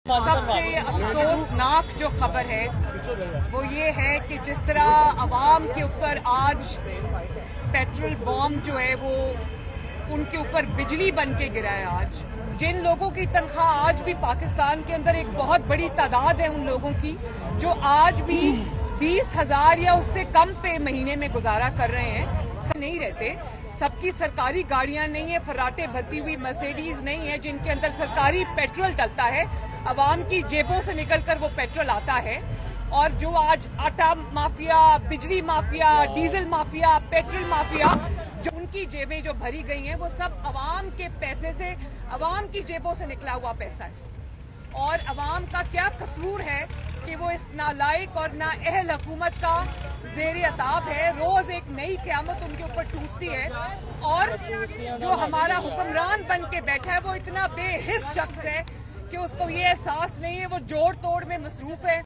سب سے افسوسناک جو خبر ہے وہ یہ ہے کہ جس طرح عوام کے اوپر آج پیٹرول بام جو ہے وہ ان کے اوپر بجلی بن کے گرا ہے. آج جن لوگوں کی تنخواہ آج بھی پاکستان کے اندر ایک بہت بڑی تعداد ہے ان لوگوں کی جو آج بھی 20,000 یا اس سے کم پہ مہینے میں گزارا کر رہے ہیں. نہیں رہتے, سب کی سرکاری گاڑیاں نہیں ہیں, فراٹے بھرتی ہوئی مرسیڈیز نہیں ہے جن کے اندر سرکاری پیٹرول ڈلتا ہے, عوام کی جیبوں سے نکل کر وہ پیٹرول آتا ہے. اور جو آج آٹا مافیا, بجلی mafia, diesel mafia, petrol mafia, جو ان کی جیبیں جو بھری گئی ہیں وہ سب عوام کے پیسے سے, عوام کی جیبوں سے نکلا ہوا پیسہ ہے. اور عوام کا کیا قصور ہے کہ وہ اس نالائق اور نااہل حکومت کا زیر عتاب ہے. روز ایک نئی قیامت ان کے اوپر ٹوٹتی ہے اور جو ہمارا حکمران بن کے بیٹھا ہے وہ اتنا بے حس شخص ہے کہ اس کو یہ احساس نہیں ہے, وہ جوڑ توڑ میں مصروف ہے.